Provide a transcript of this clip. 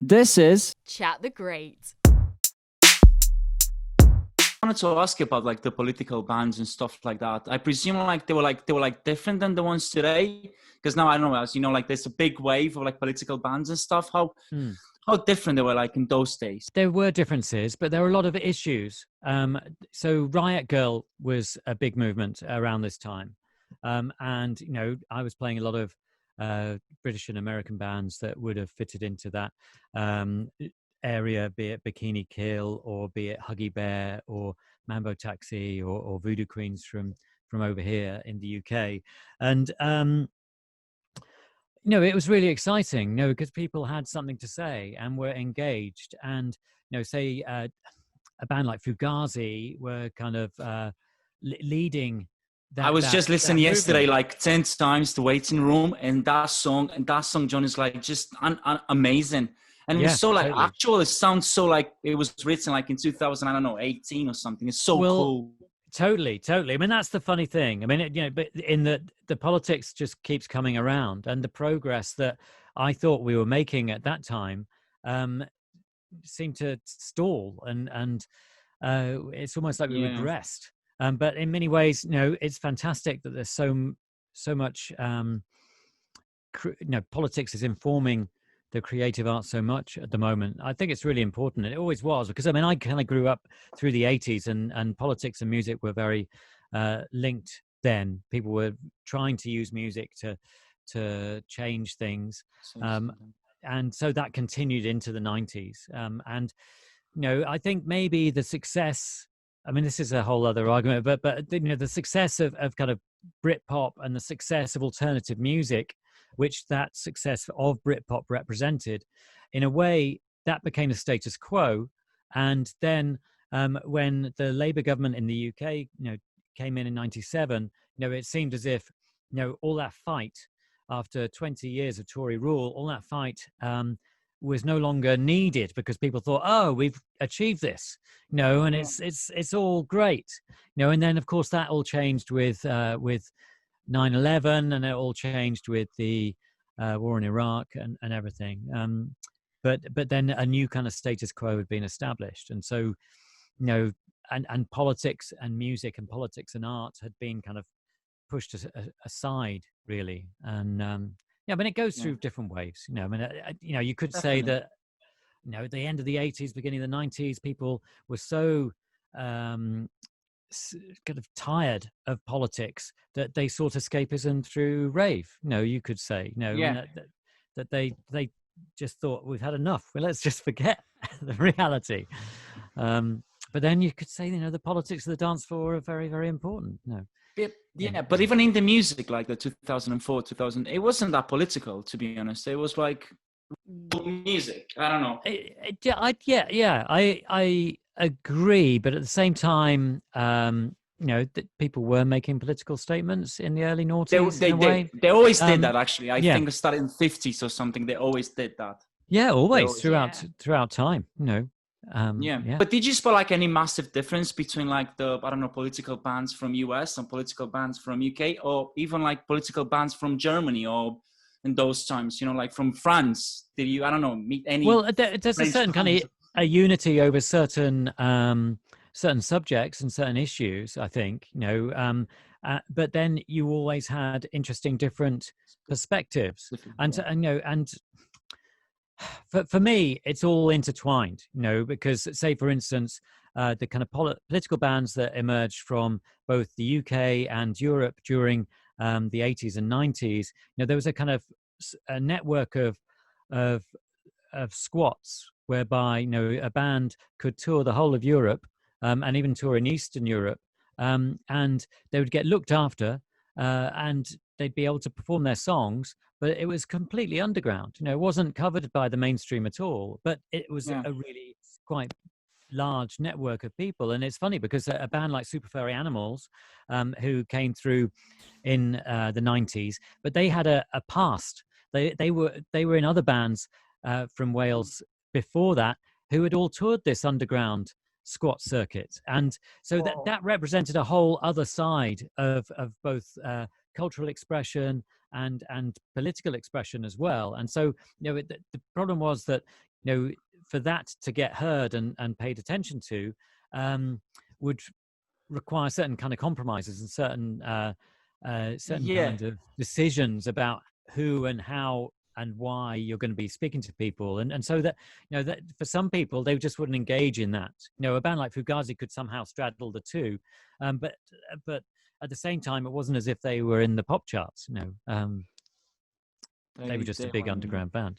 This is. Chat the Great. I wanted to ask you about like the political bans and stuff like that. I presume they were different than the ones today, because now I don't know, as you know, like there's a big wave of like political bans and stuff. How different they were like in those days. There were differences, but there were a lot of issues. So Riot Girl was a big movement around this time. And, you know, I was playing a lot of British and American bands that would have fitted into that area, be it Bikini Kill or be it Huggy Bear or Mambo Taxi or Voodoo Queens from over here in the UK. And, you know, it was really exciting, you know, because people had something to say and were engaged. And, you know, say a band like Fugazi were kind of leading that. I was just listening yesterday like 10 times, The Waiting Room, and that song, John, is like just amazing. And it's so like totally. Actual, it sounds so like it was written like in 2000, I don't know, 18 or something. It's so cool. Totally. I mean, that's the funny thing. I mean, you know, but in the politics just keeps coming around, and the progress that I thought we were making at that time seemed to stall, and it's almost like we regressed. But in many ways, you know, it's fantastic that there's so much, you know, politics is informing the creative arts so much at the moment. I think it's really important. It always was, because I mean, I kind of grew up through the 80s and politics and music were very linked then. People were trying to use music to change things. And so that continued into the 90s. And, you know, I think maybe the success, I mean, this is a whole other argument, but you know, the success of kind of Britpop and the success of alternative music, which that success of Britpop represented, in a way, that became the status quo. And then when the Labour government in the UK, you know, came in 97, you know, it seemed as if, you know, all that fight after 20 years of Tory rule, all that fight was no longer needed, because people thought, oh, we've achieved this, you know, and it's all great, you know. And then of course that all changed with 9/11, and it all changed with the war in Iraq and everything. But then a new kind of status quo had been established, and so, you know, and politics and music and politics and art had been kind of pushed aside, really. And yeah, I mean, it goes through different waves. You know, I mean, you know, you could say that, you know, at the end of the 80s, beginning of the 90s, people were so kind of tired of politics that they sought escapism through rave. You know, you could say, you know, that they just thought, we've had enough. Well, let's just forget the reality. But then you could say, you know, the politics of the dance floor are very, very important. You know. Yeah, but even in the music, like the 2004, 2000, it wasn't that political, to be honest. It was like music. I don't know. I agree, but at the same time, you know, people were making political statements in the early noughties. They always did that, actually. I think it started in the 50s or something. They always did that. Yeah, always throughout time, you know. But did you spot like any massive difference between like the, I don't know, political bans from US and political bans from UK, or even like political bans from Germany, or in those times, you know, like from France? Did you, I don't know, meet any? Well, there's a certain kind of a unity over certain subjects and certain issues, I think, you know, but then you always had interesting different perspectives. And you know, and for me, it's all intertwined, you know, because say, for instance, the kind of political bans that emerged from both the UK and Europe during the 80s and 90s, you know, there was a kind of a network of squats whereby, you know, a band could tour the whole of Europe and even tour in Eastern Europe, and they would get looked after and they'd be able to perform their songs, but it was completely underground. You know, it wasn't covered by the mainstream at all, but it was a really quite large network of people. And it's funny because a band like Super Furry Animals, who came through in the 90s, but they had a past. They were in other bands from Wales before that, who had all toured this underground squat circuit, and so that represented a whole other side of both cultural expression and political expression as well. And so, you know, the problem was that for that to get heard and paid attention to, would require certain kind of compromises and certain Yeah, kind of decisions about who and how and why you're going to be speaking to people, and so that that for some people they just wouldn't engage in that. A band like Fugazi could somehow straddle the two, but at the same time it wasn't as if they were in the pop charts. They were just a they big were. underground band.